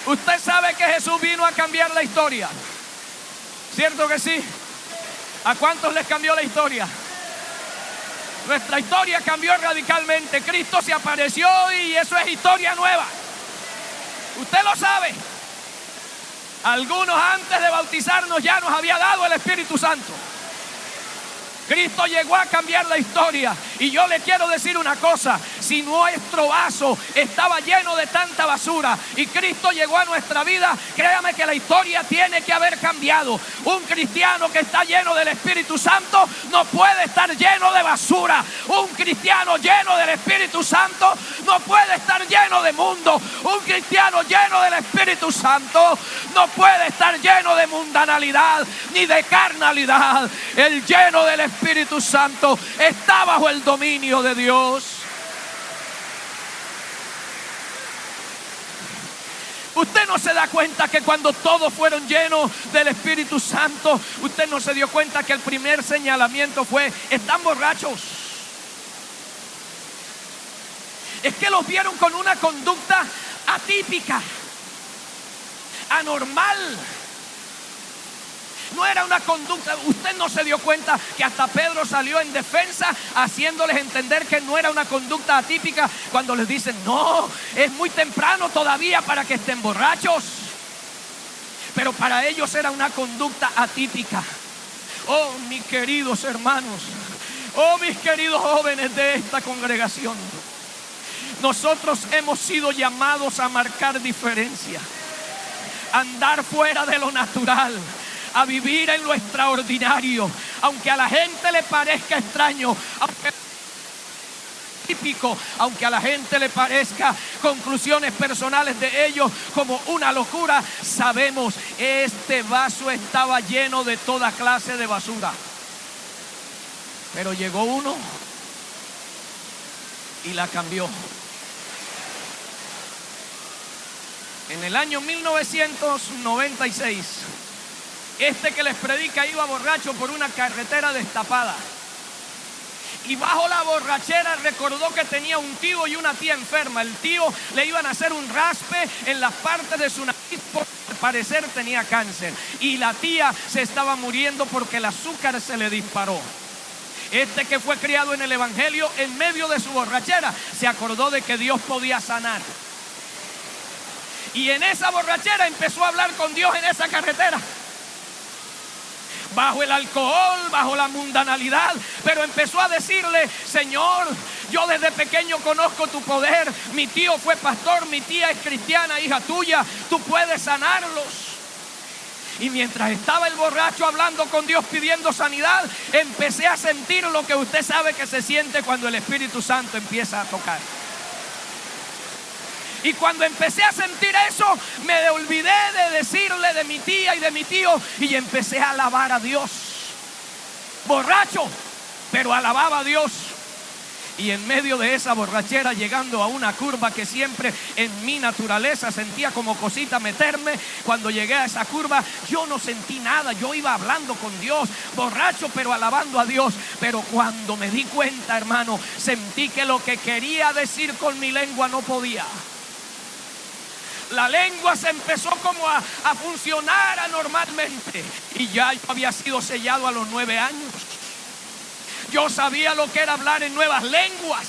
Usted sabe que Jesús vino a cambiar la historia, ¿cierto que sí? ¿A cuántos les cambió la historia? Nuestra historia cambió radicalmente. Cristo se apareció y eso es historia nueva. Usted lo sabe. Algunos antes de bautizarnos ya nos había dado el Espíritu Santo. Cristo llegó a cambiar la historia. Y yo le quiero decir una cosa: si nuestro vaso estaba lleno de tanta basura y Cristo llegó a nuestra vida, créame que la historia tiene que haber cambiado. Un cristiano que está lleno del Espíritu Santo no puede estar lleno de basura. Un cristiano lleno del Espíritu Santo no puede estar lleno de mundo. Un cristiano lleno del Espíritu Santo no puede estar lleno de mundanalidad ni de carnalidad. El lleno del Espíritu Santo está bajo el dominio de Dios. Usted no se da cuenta que cuando todos fueron llenos del Espíritu Santo, usted no se dio cuenta que el primer señalamiento fue: están borrachos. Es que los vieron con una conducta atípica, anormal. No era una conducta. Usted no se dio cuenta que hasta Pedro salió en defensa, haciéndoles entender que no era una conducta atípica, cuando les dicen: no, es muy temprano todavía para que estén borrachos. Pero para ellos era una conducta atípica. Oh, mis queridos hermanos, oh, mis queridos jóvenes de esta congregación, nosotros hemos sido llamados a marcar diferencia, a andar fuera de lo natural, a vivir en lo extraordinario, aunque a la gente le parezca extraño, aunque típico, aunque a la gente le parezca conclusiones personales de ellos como una locura. Sabemos, este vaso estaba lleno de toda clase de basura, pero llegó uno y la cambió. En el año 1996, este que les predica iba borracho por una carretera destapada. Y bajo la borrachera recordó que tenía un tío y una tía enferma. El tío le iban a hacer un raspe en las partes de su nariz porque al parecer tenía cáncer. Y la tía se estaba muriendo porque el azúcar se le disparó. Este que fue criado en el Evangelio, en medio de su borrachera, se acordó de que Dios podía sanar. Y en esa borrachera empezó a hablar con Dios en esa carretera. Bajo el alcohol, bajo la mundanalidad, pero empezó a decirle: Señor, yo desde pequeño conozco tu poder. Mi tío fue pastor, mi tía es cristiana, hija tuya, tú puedes sanarlos. Y mientras estaba el borracho hablando con Dios pidiendo sanidad, empecé a sentir lo que usted sabe que se siente cuando el Espíritu Santo empieza a tocar. Y cuando empecé a sentir eso, me olvidé de decirle de mi tía y de mi tío y empecé a alabar a Dios. Borracho, pero alababa a Dios. Y en medio de esa borrachera, llegando a una curva que siempre en mi naturaleza sentía como cosita meterme, cuando llegué a esa curva yo no sentí nada. Yo iba hablando con Dios, borracho pero alabando a Dios. Pero cuando me di cuenta, hermano, sentí que lo que quería decir con mi lengua no podía. La lengua se empezó como a funcionar anormalmente. Y ya yo había sido sellado a los 9 años. Yo sabía lo que era hablar en nuevas lenguas.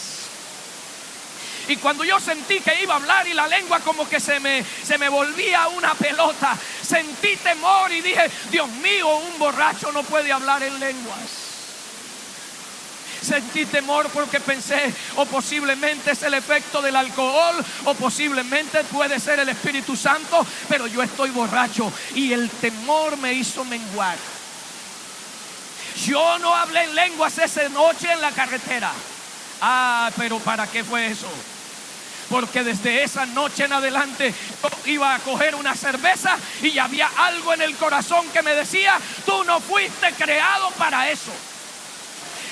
Y cuando yo sentí que iba a hablar y la lengua como que se me volvía una pelota, sentí temor y dije: Dios mío, un borracho no puede hablar en lenguas. Sentí temor porque pensé: o posiblemente es el efecto del alcohol, o posiblemente puede ser el Espíritu Santo, pero yo estoy borracho. Y el temor me hizo menguar. Yo no hablé en lenguas esa noche en la carretera. Pero ¿para qué fue eso? Porque desde esa noche en adelante yo iba a coger una cerveza y había algo en el corazón que me decía: tú no fuiste creado para eso.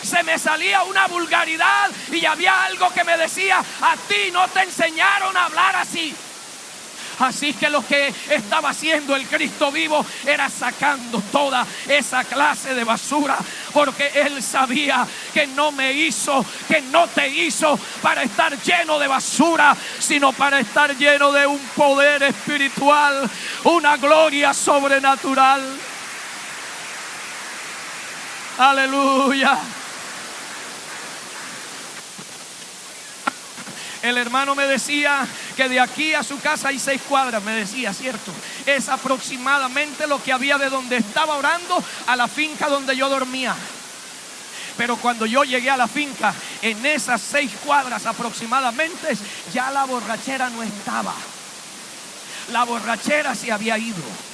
Se me salía una vulgaridad y había algo que me decía: a ti no te enseñaron a hablar así. Así que lo que estaba haciendo el Cristo vivo era sacando toda esa clase de basura. porque Él sabía que no me hizo, que no te hizo para estar lleno de basura, sino para estar lleno de un poder espiritual, una gloria sobrenatural. Aleluya. El hermano me decía que de aquí a su casa hay 6 cuadras, me decía, cierto, es aproximadamente lo que había de donde estaba orando a la finca donde yo dormía. Pero cuando yo llegué a la finca, en esas 6 cuadras aproximadamente, ya la borrachera no estaba. La borrachera se había ido.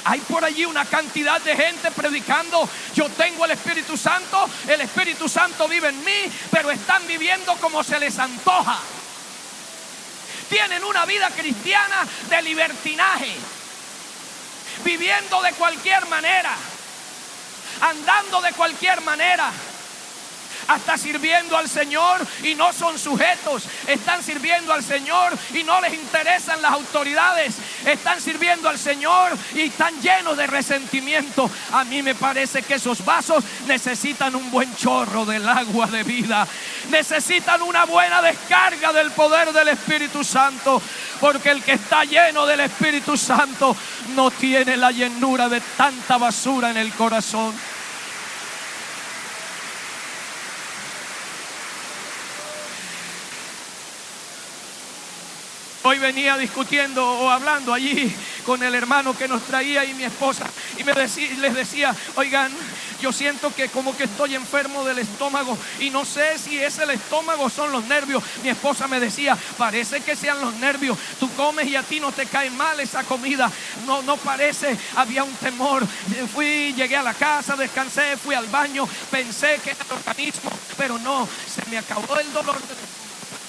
Hay por allí una cantidad de gente predicando: yo tengo el Espíritu Santo vive en mí, pero están viviendo como se les antoja. Tienen una vida cristiana de libertinaje, viviendo de cualquier manera, andando de cualquier manera, hasta sirviendo al Señor y no son sujetos. Están sirviendo al Señor y no les interesan las autoridades. Están sirviendo al Señor y están llenos de resentimiento. A mí me parece que esos vasos necesitan un buen chorro del agua de vida. Necesitan una buena descarga del poder del Espíritu Santo, porque el que está lleno del Espíritu Santo no tiene la llenura de tanta basura en el corazón. Hoy venía discutiendo o hablando allí con el hermano que nos traía y mi esposa, y les decía: oigan, yo siento que como que estoy enfermo del estómago y no sé si es el estómago o son los nervios. Mi esposa me decía: parece que sean los nervios, tú comes y a ti no te cae mal esa comida. No parece. Había un temor. Llegué a la casa, descansé, fui al baño, pensé que era el organismo, pero no, se me acabó el dolor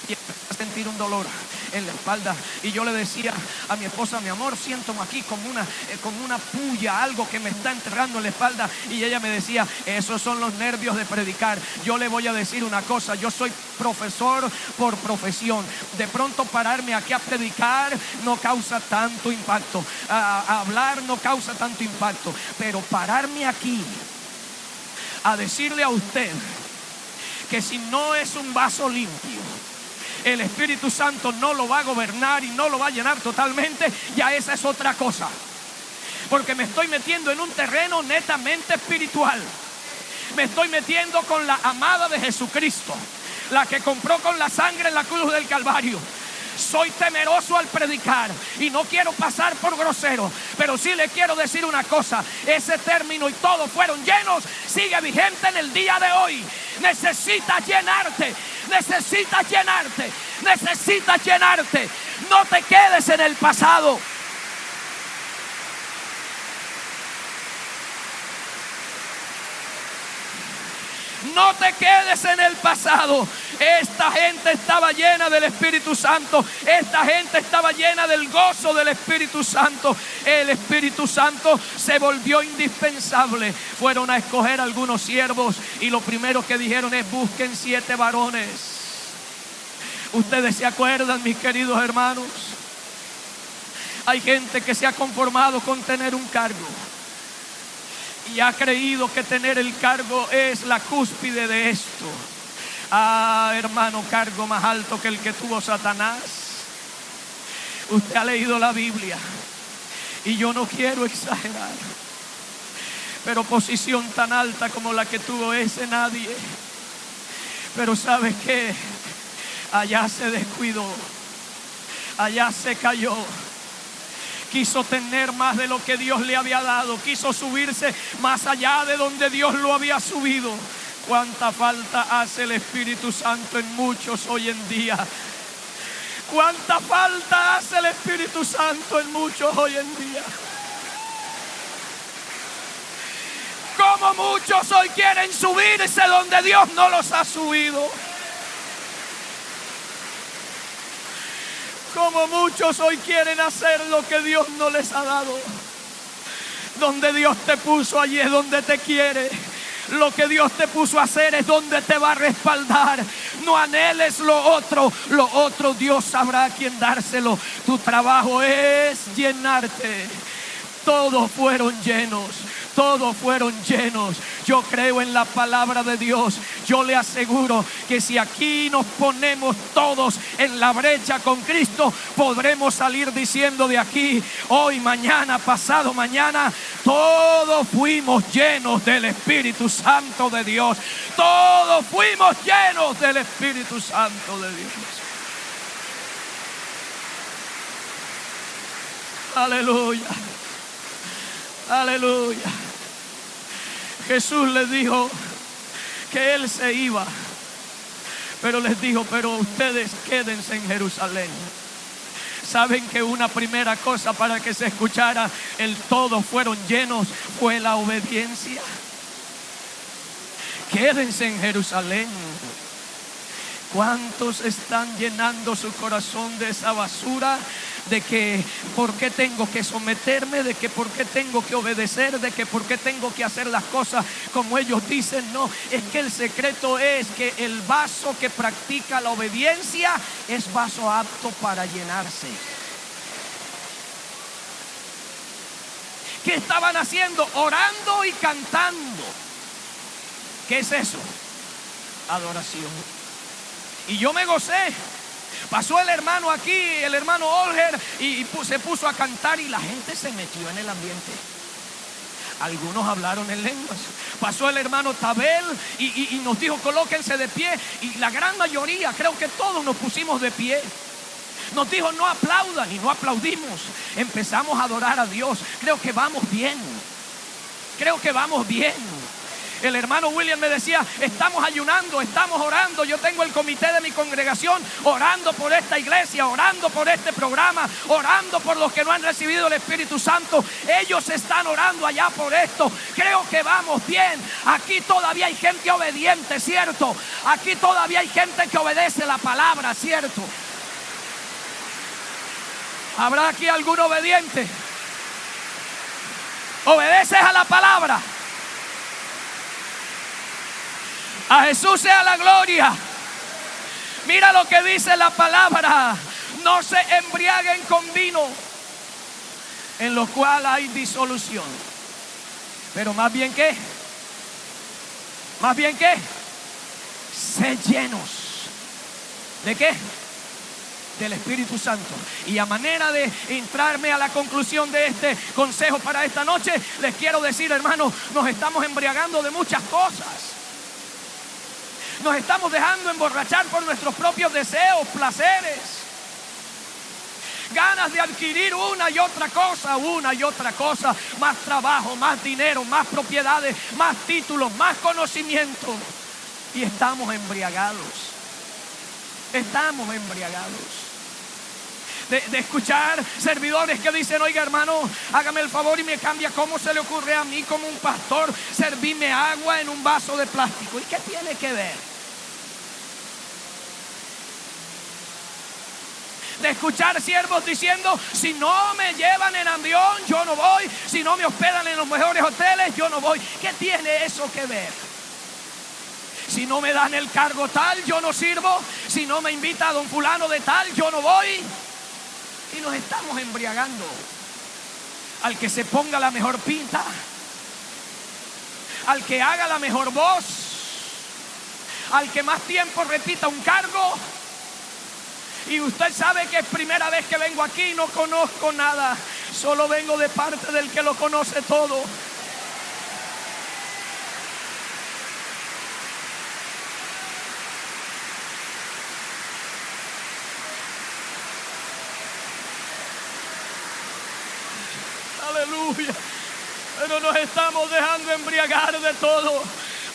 y empecé a sentir un dolor en la espalda, y yo le decía a mi esposa: mi amor, siento aquí como una puya, algo que me está enterrando en la espalda. Y ella me decía: esos son los nervios de predicar. Yo le voy a decir una cosa: yo soy profesor por profesión. De pronto pararme aquí a predicar no causa tanto impacto, a hablar no causa tanto impacto, pero pararme aquí a decirle a usted que si no es un vaso limpio, el Espíritu Santo no lo va a gobernar y no lo va a llenar totalmente, ya esa es otra cosa. Porque me estoy metiendo en un terreno netamente espiritual. Me estoy metiendo con la amada de Jesucristo, la que compró con la sangre en la cruz del Calvario. Soy temeroso al predicar y no quiero pasar por grosero, pero sí le quiero decir una cosa: ese término "y todos fueron llenos" sigue vigente en el día de hoy. Necesitas llenarte, necesitas llenarte, necesitas llenarte. No te quedes en el pasado. No te quedes en el pasado. Esta gente estaba llena del Espíritu Santo. Esta gente estaba llena del gozo del Espíritu Santo. El Espíritu Santo se volvió indispensable. Fueron a escoger algunos siervos y lo primero que dijeron es: busquen 7 varones. Ustedes se acuerdan, mis queridos hermanos, hay gente que se ha conformado con tener un cargo y ha creído que tener el cargo es la cúspide de esto. Hermano, cargo más alto que el que tuvo Satanás. Usted ha leído la Biblia y yo no quiero exagerar, pero posición tan alta como la que tuvo ese nadie. Pero ¿sabes qué? Allá se descuidó, allá se cayó. Quiso tener más de lo que Dios le había dado. Quiso subirse más allá de donde Dios lo había subido. ¿Cuánta falta hace el Espíritu Santo en muchos hoy en día? ¿Cuánta falta hace el Espíritu Santo en muchos hoy en día? Como muchos hoy quieren subirse donde Dios no los ha subido. Como muchos hoy quieren hacer lo que Dios no les ha dado. Donde Dios te puso, allí es donde te quiere. Lo que Dios te puso a hacer es donde te va a respaldar. No anheles lo otro Dios sabrá a quién dárselo. Tu trabajo es llenarte. Todos fueron llenos, todos fueron llenos. Yo creo en la palabra de Dios. Yo le aseguro que si aquí nos ponemos todos en la brecha con Cristo, podremos salir diciendo de aquí, hoy, mañana, pasado mañana, todos fuimos llenos del Espíritu Santo de Dios. Todos fuimos llenos del Espíritu Santo de Dios. Aleluya. Aleluya. Jesús les dijo que Él se iba, pero les dijo, pero ustedes quédense en Jerusalén. Saben que una primera cosa para que se escuchara el todos fueron llenos fue la obediencia. Quédense en Jerusalén. ¿Cuántos están llenando su corazón de esa basura? De que por qué tengo que someterme, de que por qué tengo que obedecer, de que por qué tengo que hacer las cosas como ellos dicen. No, es que el secreto es que el vaso que practica la obediencia es vaso apto para llenarse. ¿Qué estaban haciendo? Orando y cantando. ¿Qué es eso? Adoración. Y yo me gocé. Pasó el hermano aquí, el hermano Olger, y se puso a cantar y la gente se metió en el ambiente. Algunos hablaron en lenguas. Pasó el hermano Tabel y nos dijo colóquense de pie. Y la gran mayoría, creo que todos nos pusimos de pie. Nos dijo no aplaudan y no aplaudimos. Empezamos a adorar a Dios. Creo que vamos bien. Creo que vamos bien. El hermano William me decía, estamos ayunando, estamos orando. Yo tengo el comité de mi congregación orando por esta iglesia, orando por este programa, orando por los que no han recibido el Espíritu Santo. Ellos están orando allá por esto. Creo que vamos bien. Aquí todavía hay gente obediente, ¿cierto? Aquí todavía hay gente que obedece la palabra, ¿cierto? ¿Habrá aquí algún obediente? ¿Obedeces a la palabra? A Jesús sea la gloria. Mira lo que dice la palabra: no se embriaguen con vino, en lo cual hay disolución, pero más bien ¿qué? Más bien ¿qué? Sed llenos. ¿De qué? Del Espíritu Santo. Y a manera de entrarme a la conclusión de este consejo para esta noche, les quiero decir, hermanos, nos estamos embriagando de muchas cosas. Nos estamos dejando emborrachar por nuestros propios deseos, placeres, ganas de adquirir una y otra cosa, más trabajo, más dinero, más propiedades, más títulos, más conocimiento. Y estamos embriagados. Estamos embriagados. De escuchar servidores que dicen, oiga hermano, hágame el favor y me cambia. ¿Cómo se le ocurre a mí como un pastor servirme agua en un vaso de plástico? ¿Y qué tiene que ver? De escuchar siervos diciendo, si no me llevan en avión, yo no voy. Si no me hospedan en los mejores hoteles, yo no voy. ¿Qué tiene eso que ver? Si no me dan el cargo tal, yo no sirvo. Si no me invita a don fulano de tal, yo no voy. Y nos estamos embriagando. Al que se ponga la mejor pinta, al que haga la mejor voz, al que más tiempo repita un cargo. Y usted sabe que es primera vez que vengo aquí, no conozco nada, solo vengo de parte del que lo conoce todo. Aleluya. Pero nos estamos dejando embriagar de todo,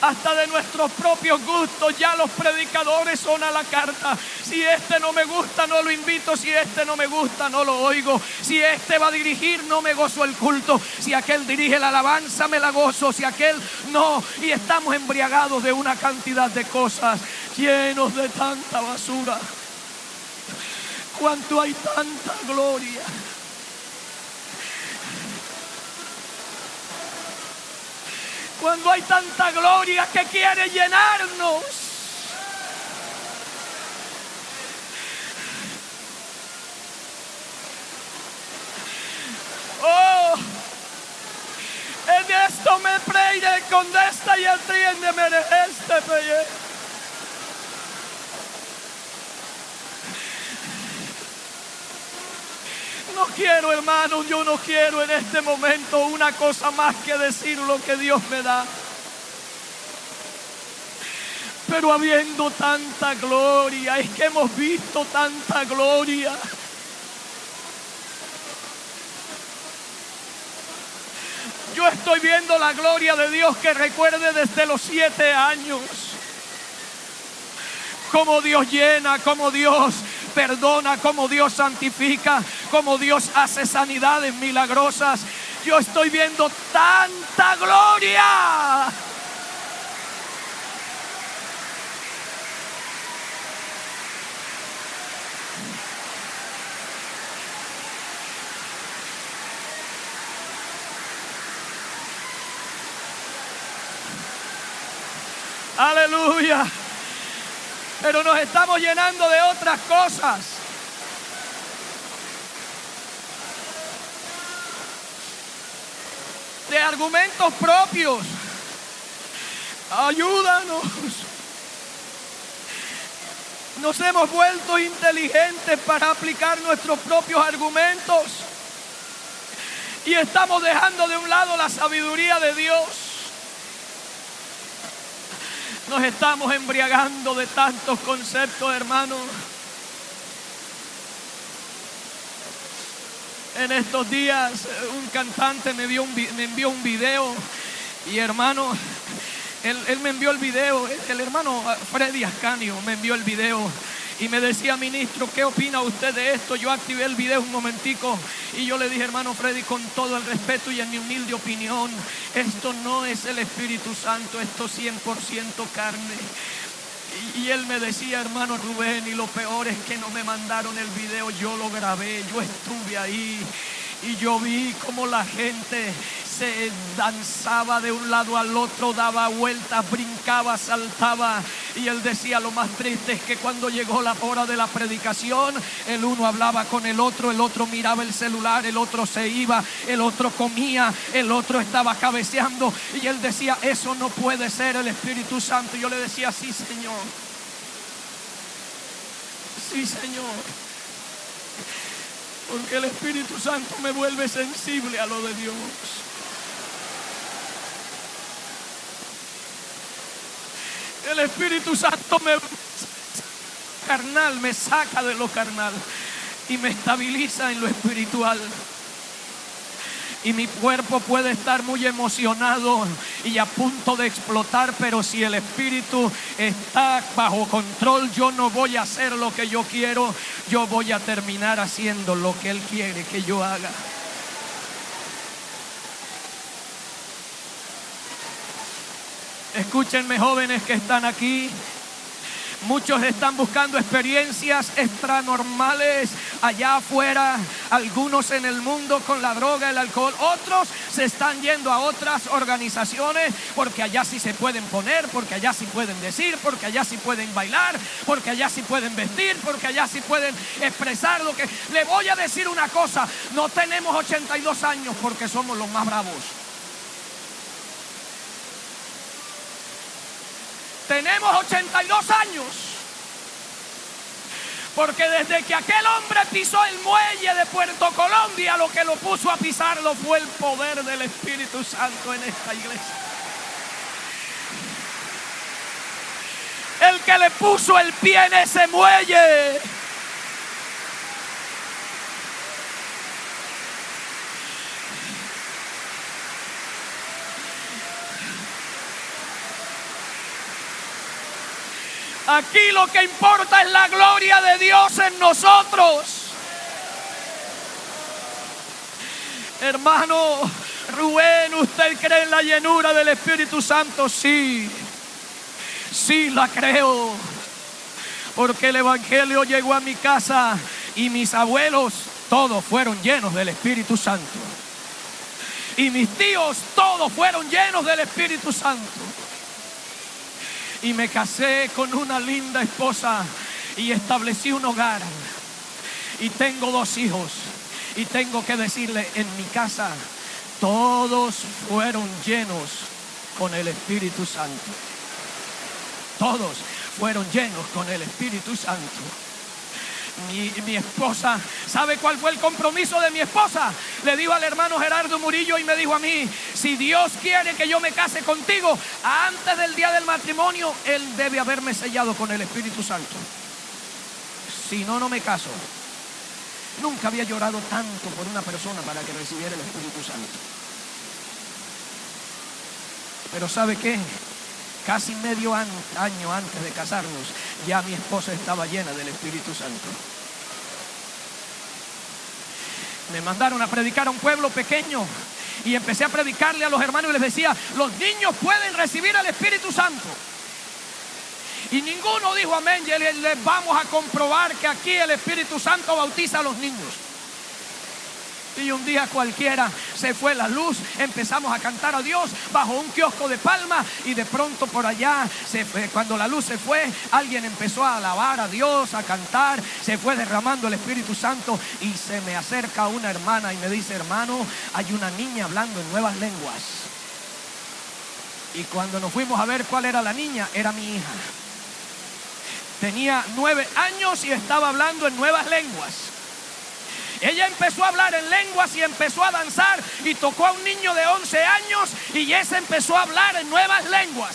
hasta de nuestros propios gustos. Ya los predicadores son a la carta. Si este no me gusta, no lo invito. Si este no me gusta, no lo oigo. Si este va a dirigir, no me gozo el culto. Si aquel dirige la alabanza, me la gozo. Si aquel no. Y estamos embriagados de una cantidad de cosas, llenos de tanta basura. Cuánto hay tanta gloria. Cuando hay tanta gloria que quiere llenarnos. Oh, en esto con esta y atiéndeme en este peye. No quiero, hermano, yo no quiero en este momento una cosa más que decir lo que Dios me da. Pero habiendo tanta gloria, es que hemos visto tanta gloria. Yo estoy viendo la gloria de Dios que recuerde desde los 7 años. Cómo Dios llena, cómo Dios perdona, cómo Dios santifica, cómo Dios hace sanidades milagrosas. Yo estoy viendo tanta gloria. Aleluya. Pero nos estamos llenando de otras cosas. De argumentos propios. Ayúdanos. Nos hemos vuelto inteligentes para aplicar nuestros propios argumentos. Y estamos dejando de un lado la sabiduría de Dios. Nos estamos embriagando de tantos conceptos, hermanos. En estos días un cantante me envió un video. Y hermano, él me envió el video. El hermano Freddy Ascanio me envió el video. Y me decía: ministro, ¿qué opina usted de esto? Yo activé el video un momentico y yo le dije: hermano Freddy, con todo el respeto y en mi humilde opinión, esto no es el Espíritu Santo, esto es 100% carne. Y él me decía: hermano Rubén, y lo peor es que no me mandaron el video, yo lo grabé, yo estuve ahí. Y yo vi cómo la gente se danzaba de un lado al otro, daba vueltas, brincaba, saltaba. Y él decía: lo más triste es que cuando llegó la hora de la predicación, el uno hablaba con el otro miraba el celular, el otro se iba, el otro comía, el otro estaba cabeceando. Y él decía: eso no puede ser el Espíritu Santo. Y yo le decía: sí, Señor. Sí, Señor. Porque el Espíritu Santo me vuelve sensible a lo de Dios. El Espíritu Santo me saca de lo carnal y me estabiliza en lo espiritual. Y mi cuerpo puede estar muy emocionado y a punto de explotar, pero si el Espíritu está bajo control, yo no voy a hacer lo que yo quiero, yo voy a terminar haciendo lo que Él quiere que yo haga. Escúchenme, jóvenes que están aquí. Muchos están buscando experiencias extranormales allá afuera, algunos en el mundo con la droga, el alcohol. Otros se están yendo a otras organizaciones porque allá sí se pueden poner, porque allá sí pueden decir, porque allá sí pueden bailar, porque allá sí pueden vestir, porque allá sí pueden expresar lo que... Le voy a decir una cosa: no tenemos 82 años porque somos los más bravos. Tenemos 82 años porque desde que aquel hombre pisó el muelle de Puerto Colombia, lo que lo puso a pisarlo fue el poder del Espíritu Santo en esta iglesia. El que le puso el pie en ese muelle. Aquí lo que importa es la gloria de Dios en nosotros. Hermano Rubén, ¿usted cree en la llenura del Espíritu Santo? Sí, sí la creo. Porque el Evangelio llegó a mi casa y mis abuelos todos fueron llenos del Espíritu Santo. Y mis tíos todos fueron llenos del Espíritu Santo. Y me casé con una linda esposa y establecí un hogar. Y tengo 2 hijos. Y tengo que decirle, en mi casa todos fueron llenos con el Espíritu Santo. Todos fueron llenos con el Espíritu Santo. Mi esposa, ¿sabe cuál fue el compromiso de mi esposa? Le dijo al hermano Gerardo Murillo y me dijo a mí: si Dios quiere que yo me case contigo, antes del día del matrimonio, Él debe haberme sellado con el Espíritu Santo. Si no, no me caso. Nunca había llorado tanto por una persona para que recibiera el Espíritu Santo. Pero ¿sabe qué? Casi medio año antes de casarnos, ya mi esposa estaba llena del Espíritu Santo. Me mandaron a predicar a un pueblo pequeño y empecé a predicarle a los hermanos y les decía: los niños pueden recibir el Espíritu Santo. Y ninguno dijo amén. Y les vamos a comprobar que aquí el Espíritu Santo bautiza a los niños. Y un día cualquiera se fue la luz, empezamos a cantar a Dios bajo un kiosco de palma, y de pronto por allá cuando la luz se fue, alguien empezó a alabar a Dios, a cantar, se fue derramando el Espíritu Santo, y se me acerca una hermana y me dice: hermano, hay una niña hablando en nuevas lenguas. Y cuando nos fuimos a ver cuál era la niña, era mi hija. Tenía 9 años y estaba hablando en nuevas lenguas. Ella empezó a hablar en lenguas y empezó a danzar, y tocó a un niño de 11 años y ese empezó a hablar en nuevas lenguas.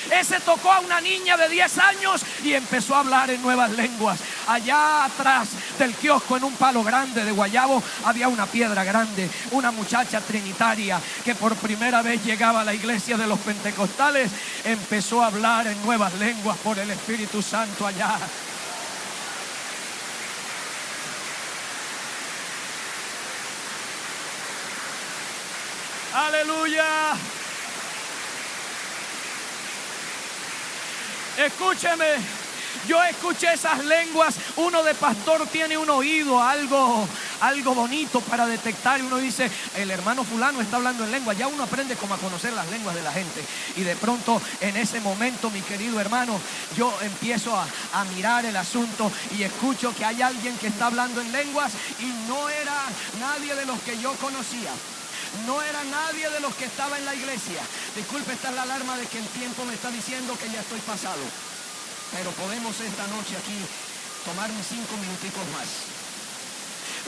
Ese tocó a una niña de 10 años y empezó a hablar en nuevas lenguas. Allá atrás del kiosco, en un palo grande de guayabo, había una piedra grande. Una muchacha trinitaria que por primera vez llegaba a la iglesia de los pentecostales empezó a hablar en nuevas lenguas por el Espíritu Santo allá. Aleluya. Escúcheme, yo escuché esas lenguas. Uno de pastor tiene un oído, algo bonito para detectar, y uno dice: el hermano fulano está hablando en lengua. Ya uno aprende como a conocer las lenguas de la gente. Y de pronto, en ese momento, mi querido hermano, yo empiezo a mirar el asunto y escucho que hay alguien que está hablando en lenguas, y no era nadie de los que yo conocía. No era nadie de los que estaba en la iglesia. Disculpe, esta es la alarma de que el tiempo me está diciendo que ya estoy pasado. Pero podemos esta noche aquí tomarme 5 minuticos más.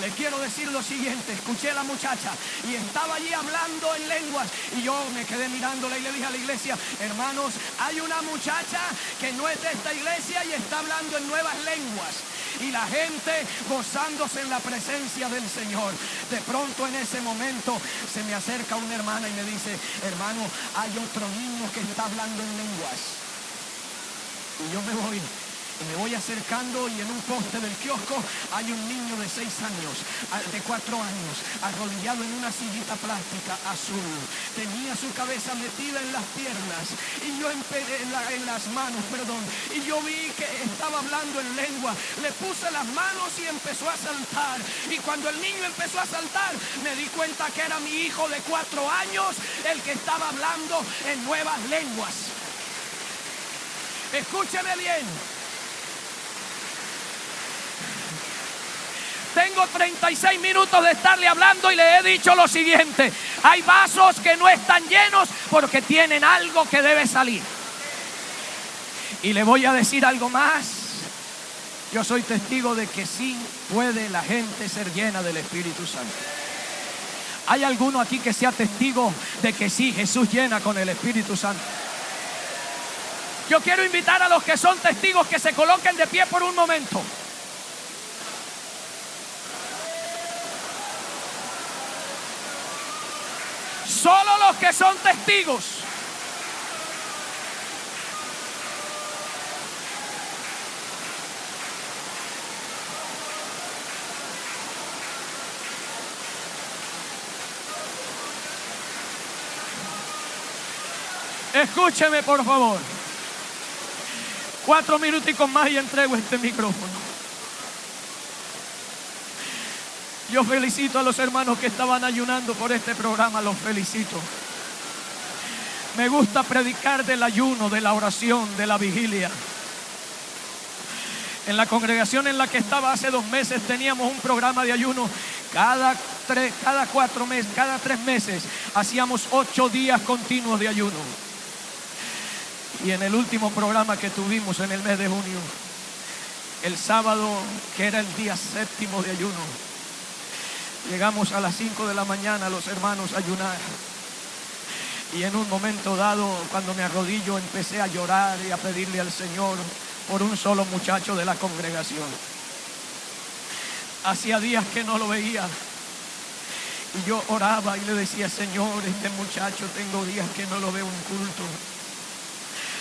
Les quiero decir lo siguiente: escuché a la muchacha y estaba allí hablando en lenguas, y yo me quedé mirándola y le dije a la iglesia: hermanos, hay una muchacha que no es de esta iglesia y está hablando en nuevas lenguas. Y la gente gozándose en la presencia del Señor. De pronto, en ese momento, se me acerca una hermana y me dice: hermano, hay otro niño que está hablando en lenguas. Y yo me voy acercando, y en un poste del kiosco hay un niño de 6 años, de 4 años, arrodillado en una sillita plástica azul. Tenía su cabeza metida en las piernas y yo en las manos, y yo vi que estaba hablando en lengua. Le puse las manos y empezó a saltar, y cuando el niño empezó a saltar, me di cuenta que era mi hijo de 4 años el que estaba hablando en nuevas lenguas. Escúcheme bien. Tengo 36 minutos de estarle hablando y le he dicho lo siguiente: hay vasos que no están llenos porque tienen algo que debe salir. Y le voy a decir algo más. Yo soy testigo de que sí puede la gente ser llena del Espíritu Santo. ¿Hay alguno aquí que sea testigo de que sí, Jesús llena con el Espíritu Santo? Yo quiero invitar a los que son testigos que se coloquen de pie por un momento. Solo los que son testigos. Escúcheme, por favor. 4 minuticos más y entrego este micrófono. Yo felicito a los hermanos que estaban ayunando por este programa, los felicito. Me gusta predicar del ayuno, de la oración, de la vigilia. En la congregación en la que estaba hace 2 meses teníamos un programa de ayuno. Cada cada 3 meses hacíamos 8 días continuos de ayuno. Y en el último programa que tuvimos en el mes de junio, el sábado, que era el día 7º de ayuno, llegamos a las 5 de la mañana los hermanos a ayunar. Y en un momento dado, cuando me arrodillo, empecé a llorar y a pedirle al Señor por un solo muchacho de la congregación. Hacía días que no lo veía. Y yo oraba y le decía: Señor, este muchacho tengo días que no lo veo en culto.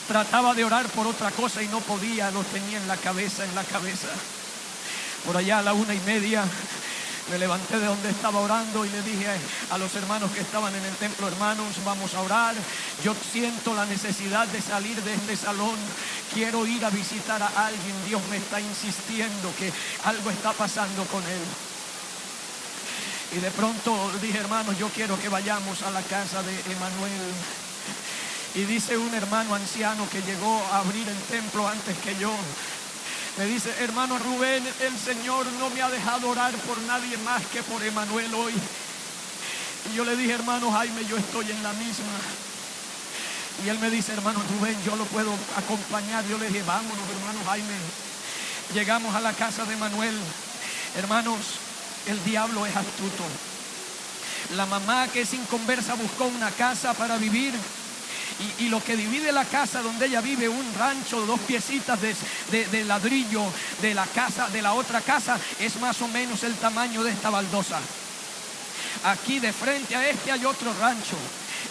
Trataba de orar por otra cosa y no podía, lo tenía en la cabeza. Por allá a la 1:30 me levanté de donde estaba orando y le dije a los hermanos que estaban en el templo: hermanos, vamos a orar. Yo siento la necesidad de salir de este salón. Quiero ir a visitar a alguien. Dios me está insistiendo que algo está pasando con él. Y de pronto dije: hermanos, yo quiero que vayamos a la casa de Emanuel. Y dice un hermano anciano que llegó a abrir el templo antes que yo, me dice: hermano Rubén, el Señor no me ha dejado orar por nadie más que por Emanuel hoy. Y yo le dije: hermano Jaime, yo estoy en la misma. Y él me dice: hermano Rubén, yo lo puedo acompañar. Yo le dije: vámonos, hermano Jaime. Llegamos a la casa de Emanuel. Hermanos, el diablo es astuto. La mamá, que es inconversa, buscó una casa para vivir. Y lo que divide la casa donde ella vive, un rancho de 2 piecitas de ladrillo de la casa, de la otra casa, es más o menos el tamaño de esta baldosa. Aquí de frente a este hay otro rancho.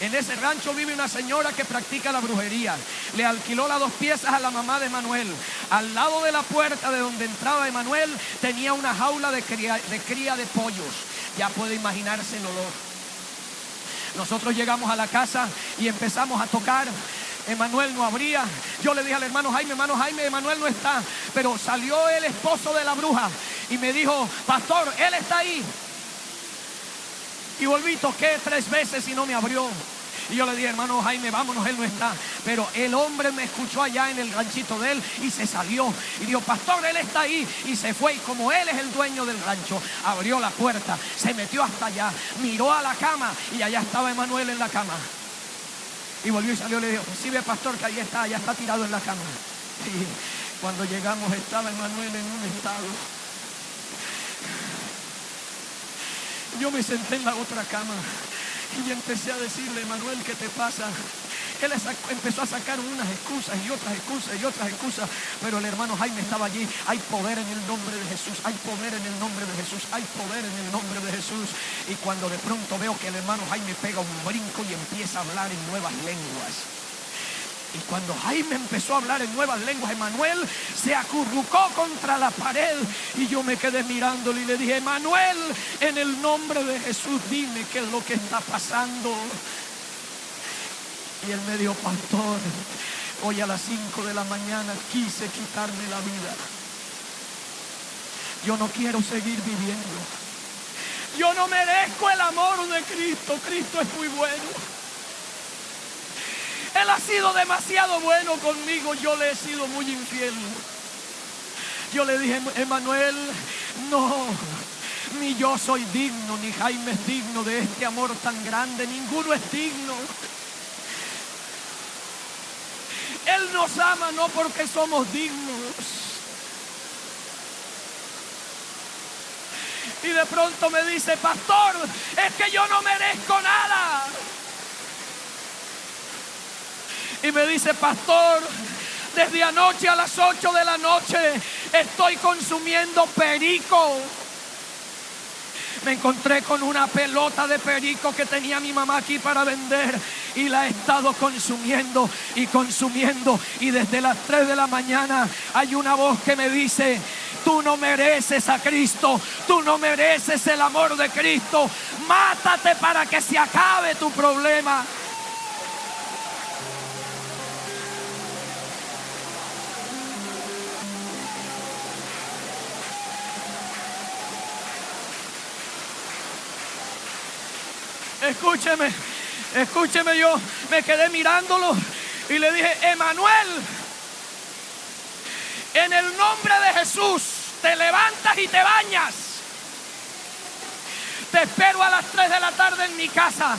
En ese rancho vive una señora que practica la brujería. Le alquiló las 2 piezas a la mamá de Emanuel. Al lado de la puerta de donde entraba Emanuel tenía una jaula de cría de pollos. Ya puede imaginarse el olor. Nosotros llegamos a la casa y empezamos a tocar. Emanuel no abría. Yo le dije al hermano Jaime: Emanuel no está. Pero salió el esposo de la bruja y me dijo: pastor, él está ahí. Y volví, toqué 3 veces y no me abrió. Y yo le dije: hermano Jaime, vámonos, él no está. Pero el hombre me escuchó allá en el ranchito de él y se salió. Y dijo: pastor, él está ahí. Y se fue. Y como él es el dueño del rancho, abrió la puerta, se metió hasta allá, miró a la cama y allá estaba Emanuel en la cama. Y volvió y salió y le dijo: sí, ve, pastor, que ahí está, allá está tirado en la cama. Y cuando llegamos estaba Emanuel en un estado. Yo me senté en la otra cama y empecé a decirle: Emanuel, ¿qué te pasa? Él empezó a sacar unas excusas y otras excusas, pero el hermano Jaime estaba allí. Hay poder en el nombre de Jesús, hay poder en el nombre de Jesús, hay poder en el nombre de Jesús. Y cuando de pronto veo que el hermano Jaime pega un brinco y empieza a hablar en nuevas lenguas. Y cuando Jaime empezó a hablar en nuevas lenguas, Emanuel se acurrucó contra la pared y yo me quedé mirándole y le dije: Emanuel, en el nombre de Jesús, dime qué es lo que está pasando. Y él me dijo: pastor, hoy a las 5 de la mañana quise quitarme la vida. Yo no quiero seguir viviendo. Yo no merezco el amor de Cristo. Cristo es muy bueno. Él ha sido demasiado bueno conmigo. Yo le he sido muy infiel. Yo le dije: Emanuel, no, ni yo soy digno, ni Jaime es digno de este amor tan grande. Ninguno es digno. Él nos ama no porque somos dignos. Y de pronto me dice: pastor, es que yo no merezco nada. Y me dice: pastor, desde anoche a las 8 de la noche estoy consumiendo perico. Me encontré con una pelota de perico que tenía mi mamá aquí para vender y la he estado consumiendo y consumiendo. Y desde las 3 de la mañana hay una voz que me dice: tú no mereces a Cristo, tú no mereces el amor de Cristo. Mátate para que se acabe tu problema. Escúcheme, yo me quedé mirándolo y le dije: Emanuel, en el nombre de Jesús te levantas y te bañas. Te espero a las 3 de la tarde en mi casa.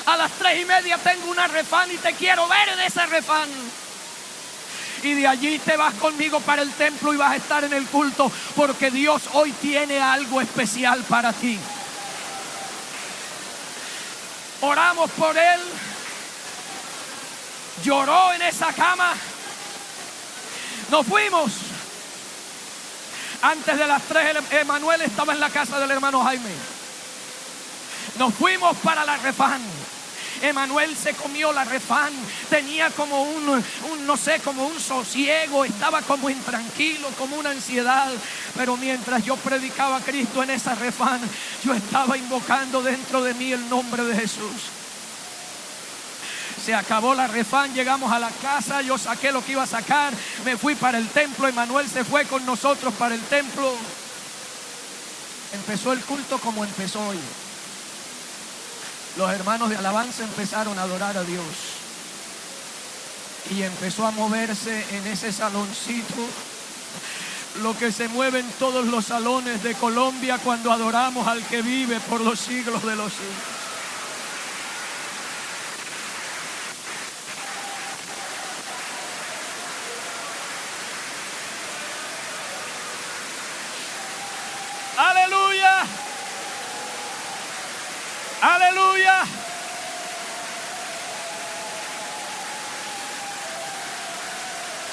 A las 3:30 tengo una refán y te quiero ver en ese refán. Y de allí te vas conmigo para el templo y vas a estar en el culto, porque Dios hoy tiene algo especial para ti. Oramos por él. Lloró en esa cama. Nos fuimos. Antes de las 3, Emanuel estaba en la casa del hermano Jaime. Nos fuimos para la refán. Emanuel se comió la refán. Tenía como como un sosiego. Estaba como intranquilo, como una ansiedad. Pero mientras yo predicaba a Cristo en esa refán, yo estaba invocando dentro de mí el nombre de Jesús. Se acabó la refán, llegamos a la casa, yo saqué lo que iba a sacar, me fui para el templo, Emanuel se fue con nosotros para el templo. Empezó el culto como empezó hoy. Los hermanos de alabanza empezaron a adorar a Dios. Y empezó a moverse en ese saloncito lo que se mueve en todos los salones de Colombia cuando adoramos al que vive por los siglos de los siglos. Aleluya. Aleluya.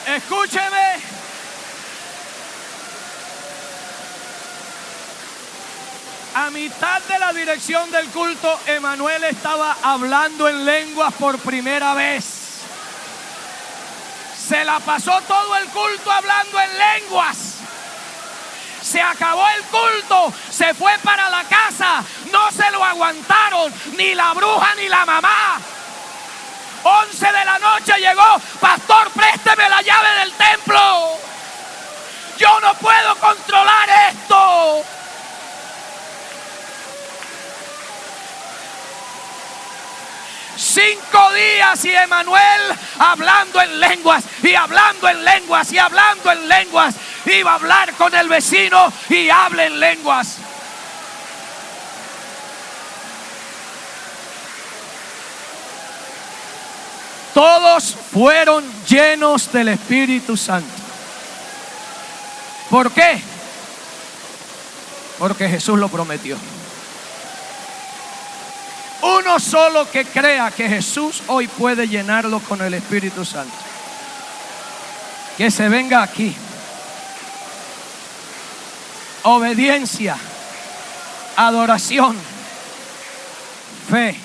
Escúcheme. A mitad de la dirección del culto, Emanuel estaba hablando en lenguas por primera vez. Se la pasó todo el culto hablando en lenguas. Se acabó el culto, se fue para la casa, no se lo aguantaron ni la bruja ni la mamá. 11 de la noche llegó: pastor, présteme la llave del templo. Yo no puedo controlar esto. Cinco días y Emanuel hablando en lenguas y hablando en lenguas y hablando en lenguas. Iba a hablar con el vecino y hable en lenguas. Todos fueron llenos del Espíritu Santo. ¿Por qué? Porque Jesús lo prometió. Uno solo que crea que Jesús hoy puede llenarlo con el Espíritu Santo, que se venga aquí. Obediencia, adoración, fe.